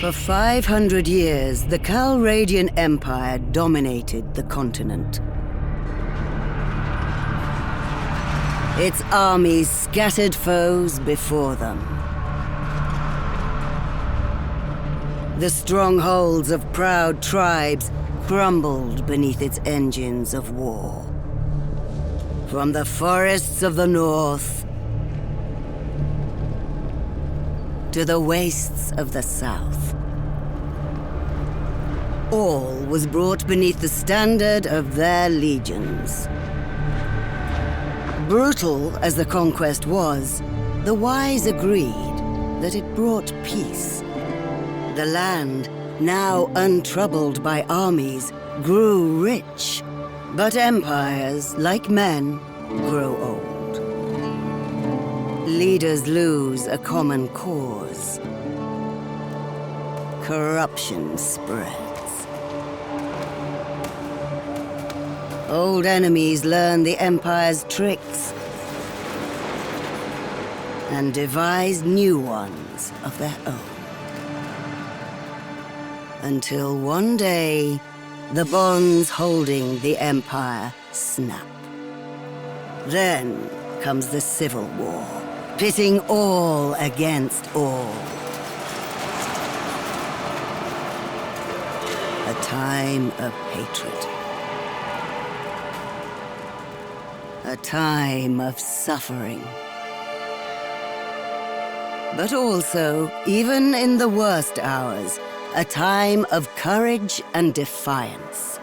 For 500 years, the Calradian Empire dominated the continent. Its armies scattered foes before them. The strongholds of proud tribes crumbled beneath its engines of war. From the forests of the north to the wastes of the south, all was brought beneath the standard of their legions. Brutal as the conquest was, the wise agreed that it brought peace. The land, now untroubled by armies, grew rich. But empires, like men, grow old. Leaders lose a common cause. Corruption spreads. Old enemies learn the empire's tricks and devise new ones of their own. Until one day, the bonds holding the empire snap. Then comes the Civil War, pitting all against all. A time of hatred. A time of suffering. But also, even in the worst hours, a time of courage and defiance.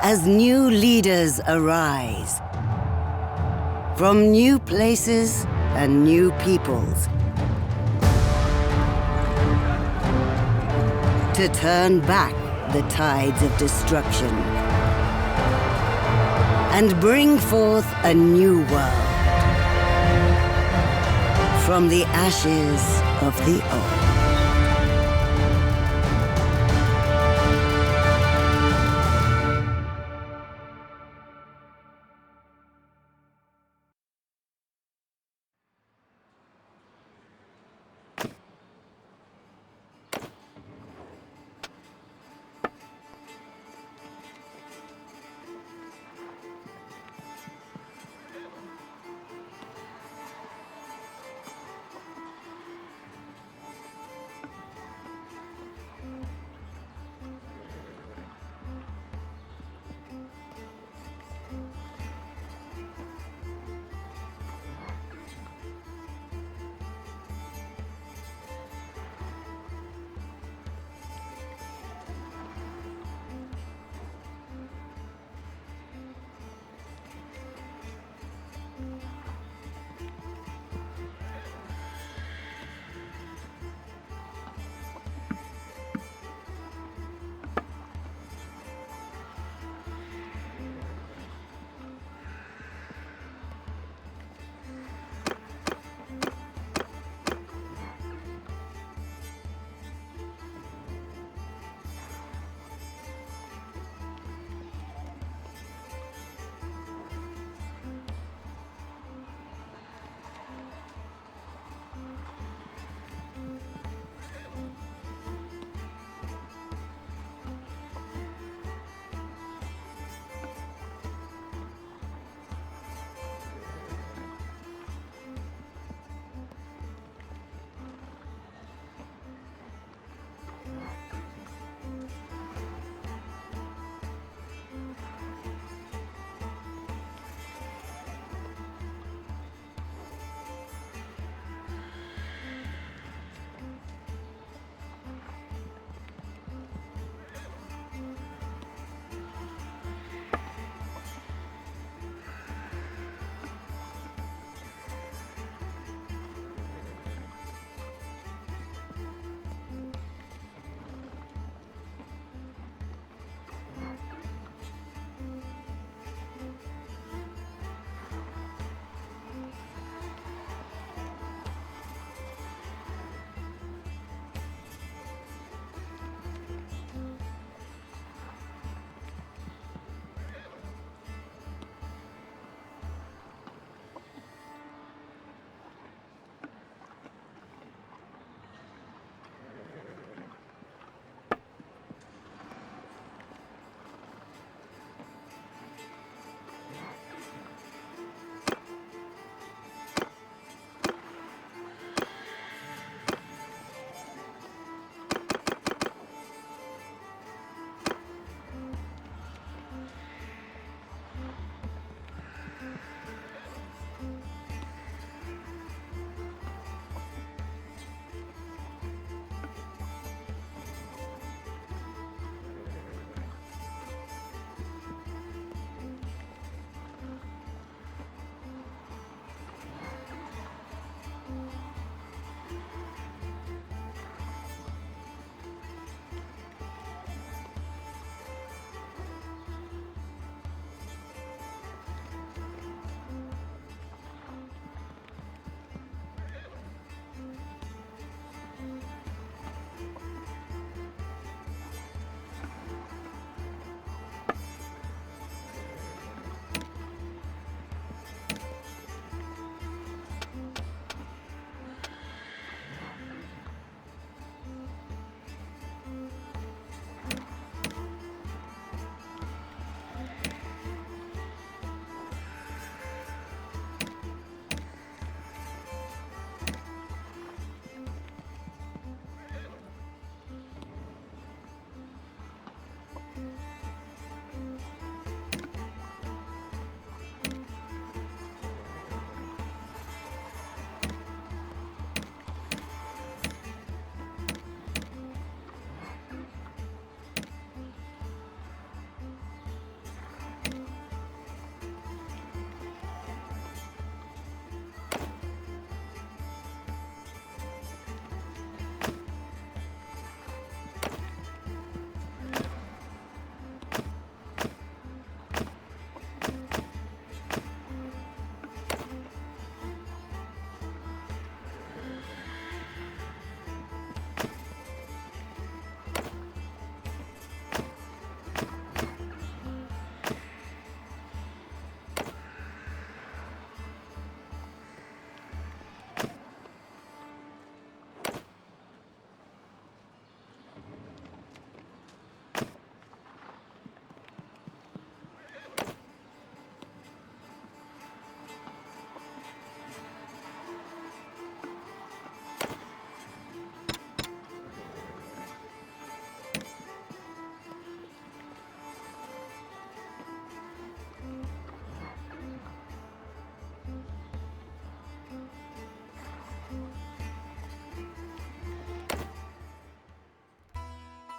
As new leaders arise, from new places and new peoples, to turn back the tides of destruction and bring forth a new world. From the ashes of the old.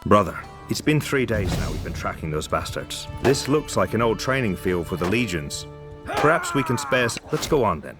Brother, it's been 3 days now we've been tracking those bastards. This looks like an old training field for the legions. Perhaps we can spare Let's go on then.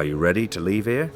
Are you ready to leave here?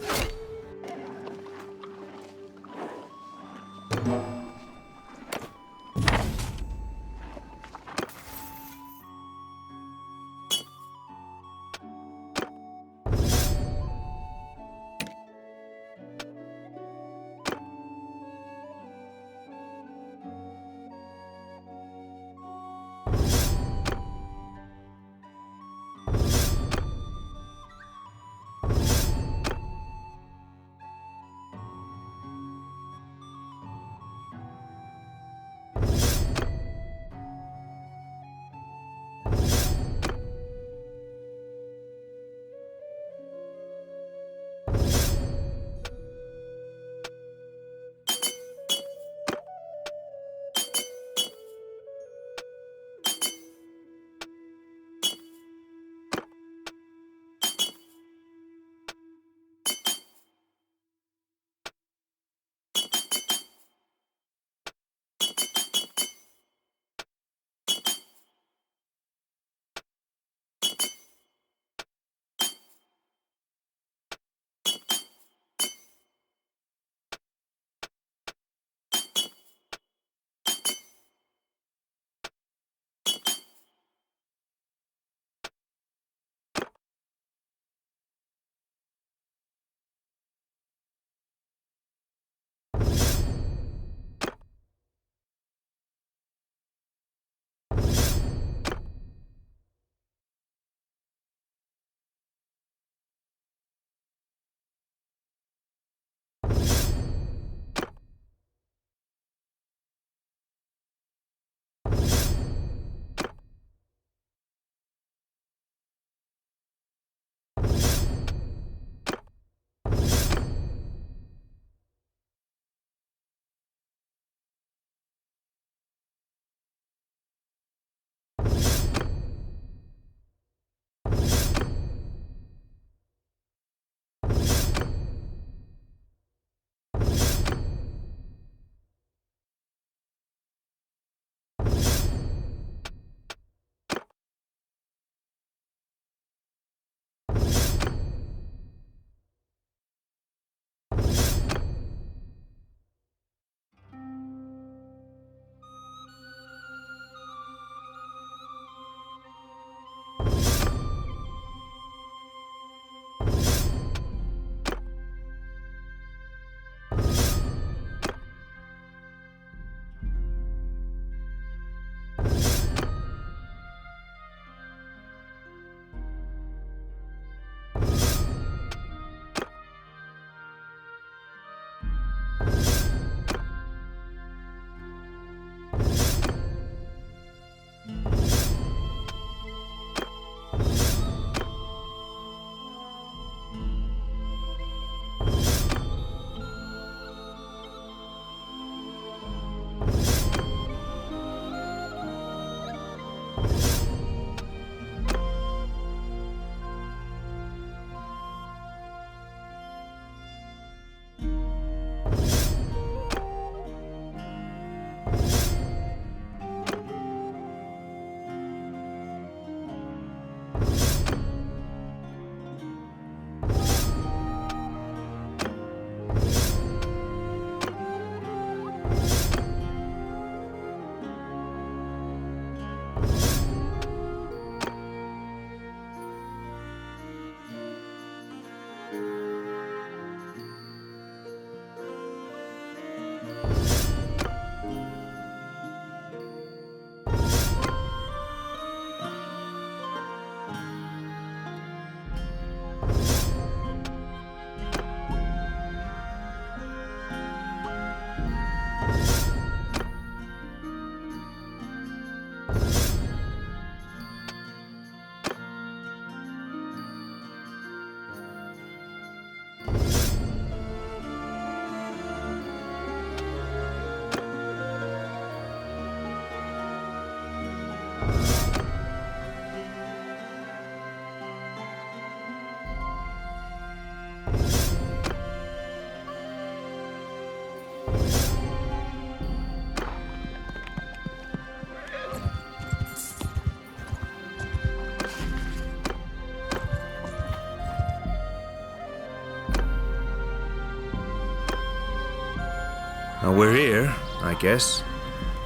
We're here, I guess.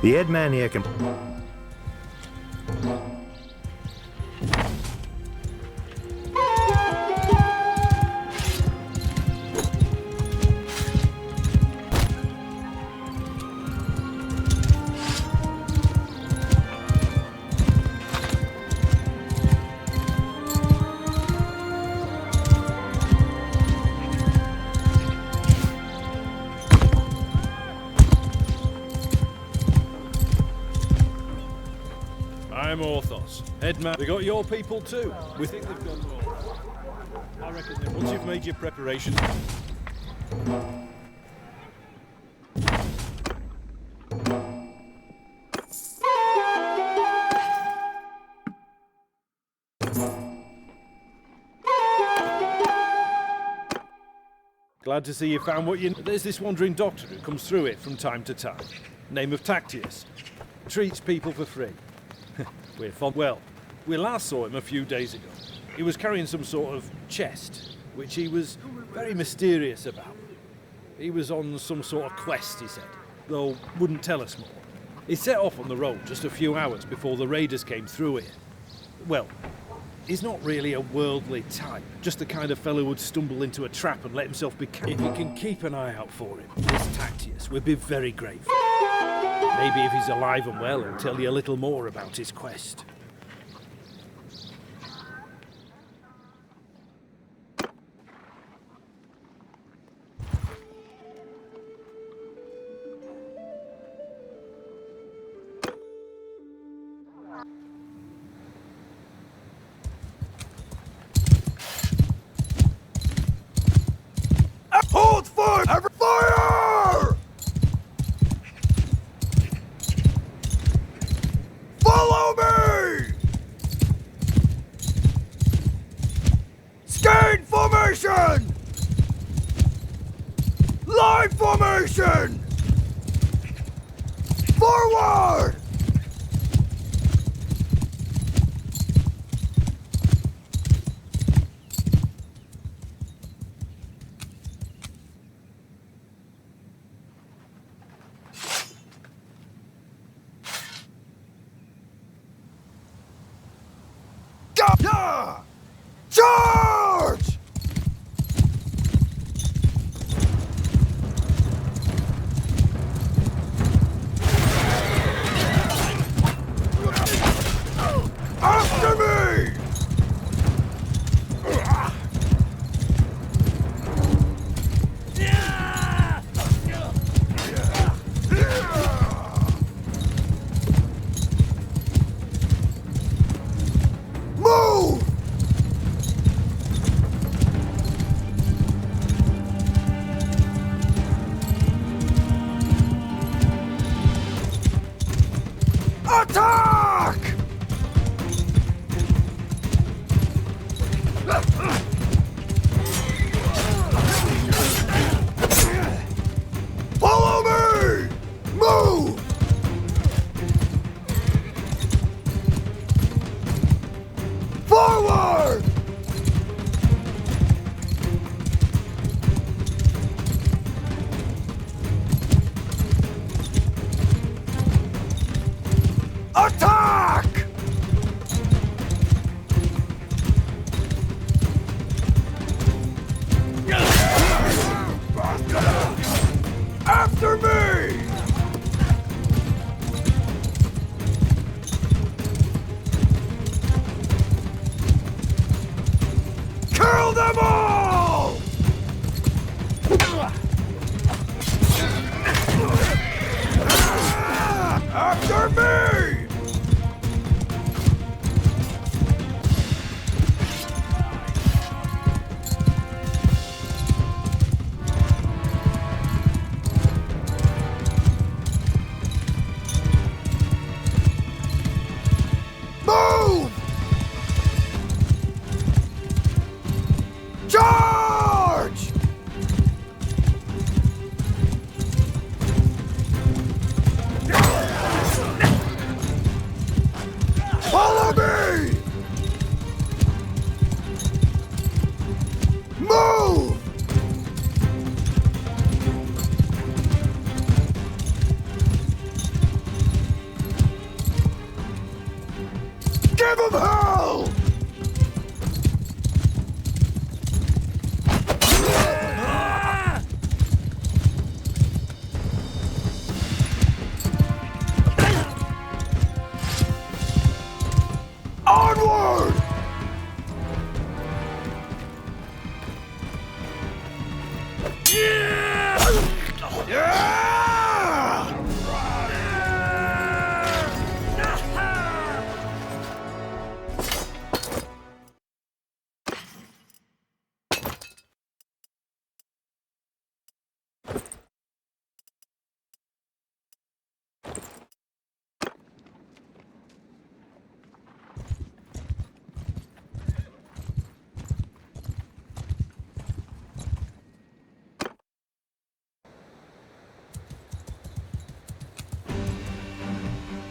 The head man here can... I'm Orthos, headman. They got your people too. We think they've gone more. I reckon that once you've made your preparations. Glad to see you found what you... There's this wandering doctor who comes through it from time to time. Name of Tactius. Treats people for free. We're fond. Well, we last saw him a few days ago. He was carrying some sort of chest, which he was very mysterious about. He was on some sort of quest, he said, though wouldn't tell us more. He set off on the road just a few hours before the raiders came through here. Well, he's not really a worldly type, just the kind of fellow who'd stumble into a trap and let himself be... If you can keep an eye out for him, this Tactius, we'd be very grateful. Maybe if he's alive and well, he'll tell you a little more about his quest. Hold fire! Every fire! Follow me! Scan formation! Line formation! Forward! Yeah! Charge! After me! Move! Attack! Follow me! Move! Forward! Attack! After me! Kill them all! After me! Move! Charge! Follow me! Move!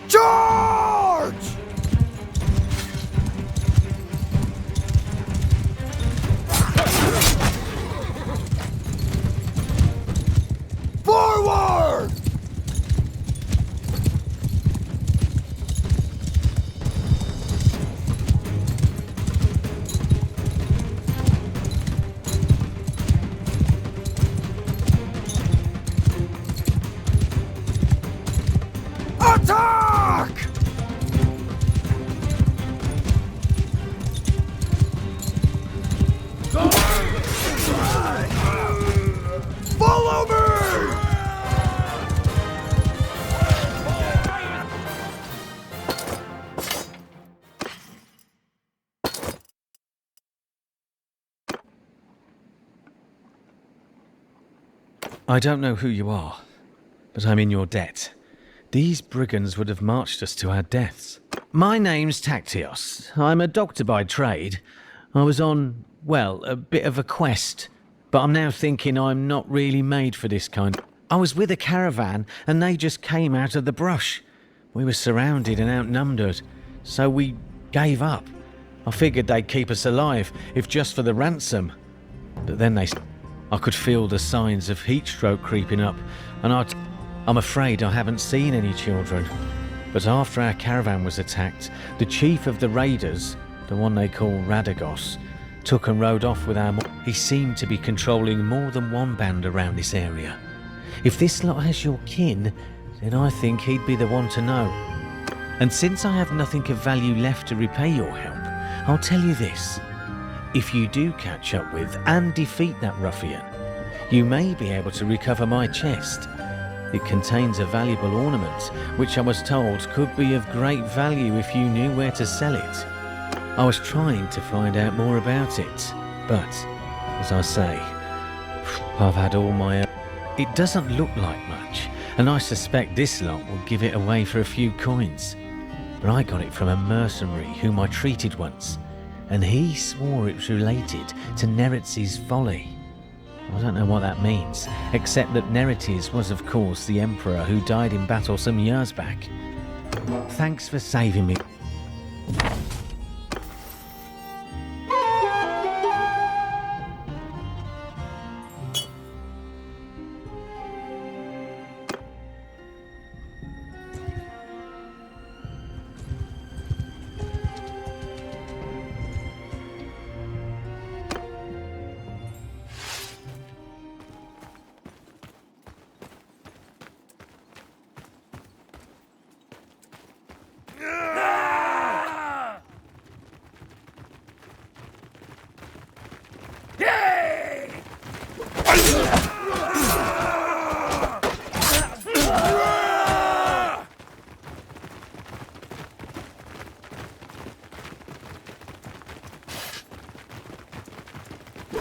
Charge! Forward! Attack! Follow me! I don't know who you are, but I'm in your debt. These brigands would have marched us to our deaths. My name's Tactios. I'm a doctor by trade. I was on, well, a bit of a quest, but I'm now thinking I'm not really made for this kind. I was with a caravan and they just came out of the brush. We were surrounded and outnumbered, so we gave up. I figured they'd keep us alive, if just for the ransom. But then I could feel the signs of heat stroke creeping up, and I'm afraid I haven't seen any children. But after our caravan was attacked, the chief of the raiders, the one they call Radagos, took and rode off with He seemed to be controlling more than one band around this area. If this lot has your kin, then I think he'd be the one to know. And since I have nothing of value left to repay your help, I'll tell you this. If you do catch up with and defeat that ruffian, you may be able to recover my chest. It contains a valuable ornament, which I was told could be of great value if you knew where to sell it. I was trying to find out more about it, but, as I say, I've had all my own. It doesn't look like much, and I suspect this lot will give it away for a few coins. But I got it from a mercenary whom I treated once, and he swore it was related to Neretz's folly. I don't know what that means, except that Neretes was of course the emperor who died in battle some years back. Thanks for saving me.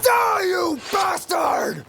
Die, you bastard!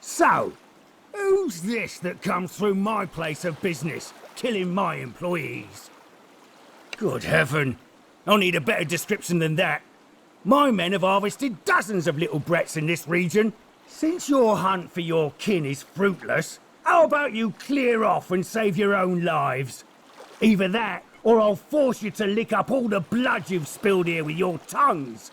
So, who's this that comes through my place of business, killing my employees? Good heaven, I'll need a better description than that. My men have harvested dozens of little brats in this region. Since your hunt for your kin is fruitless, how about you clear off and save your own lives? Either that, or I'll force you to lick up all the blood you've spilled here with your tongues.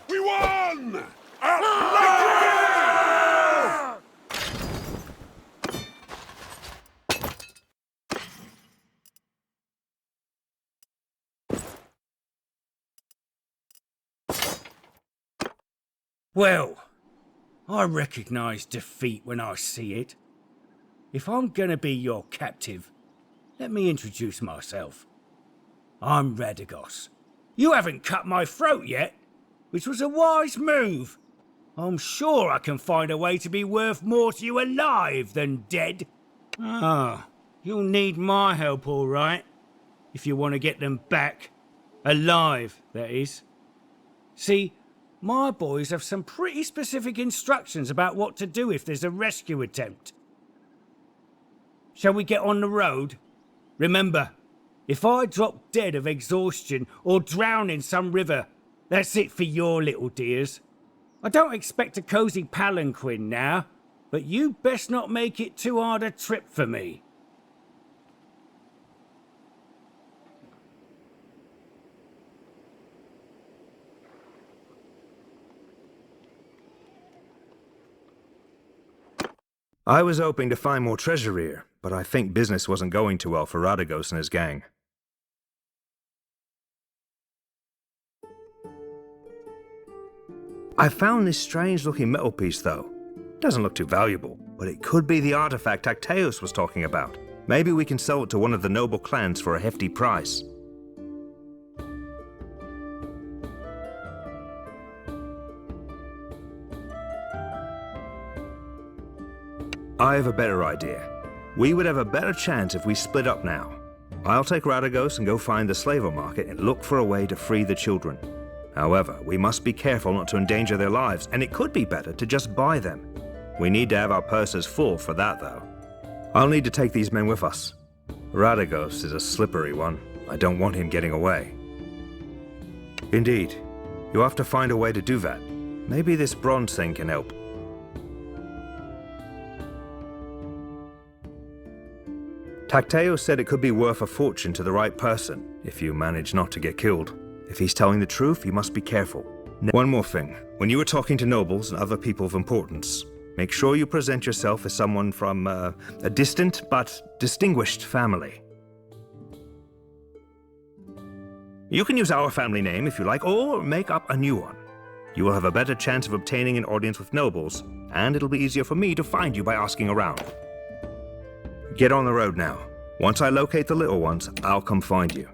We won! Well, I recognize defeat when I see it. If I'm gonna be your captive, let me introduce myself. I'm Radagos. You haven't cut my throat yet, which was a wise move. I'm sure I can find a way to be worth more to you alive than dead. Ah, you'll need my help, all right, if you want to get them back. Alive, that is. See, my boys have some pretty specific instructions about what to do if there's a rescue attempt. Shall we get on the road? Remember, if I drop dead of exhaustion or drown in some river, that's it for your little dears. I don't expect a cosy palanquin now, but you best not make it too hard a trip for me. I was hoping to find more treasure here, but I think business wasn't going too well for Radagos and his gang. I found this strange-looking metal piece, though. Doesn't look too valuable, but it could be the artifact Tacteus was talking about. Maybe we can sell it to one of the noble clans for a hefty price. I have a better idea. We would have a better chance if we split up now. I'll take Radagos and go find the slaver market and look for a way to free the children. However, we must be careful not to endanger their lives, and it could be better to just buy them. We need to have our purses full for that, though. I'll need to take these men with us. Radagos is a slippery one. I don't want him getting away. Indeed. You'll have to find a way to do that. Maybe this bronze thing can help. Tacteus said it could be worth a fortune to the right person, if you manage not to get killed. If he's telling the truth, you must be careful. One more thing. When you are talking to nobles and other people of importance, make sure you present yourself as someone from a distant but distinguished family. You can use our family name if you like, or make up a new one. You will have a better chance of obtaining an audience with nobles, and it'll be easier for me to find you by asking around. Get on the road now. Once I locate the little ones, I'll come find you.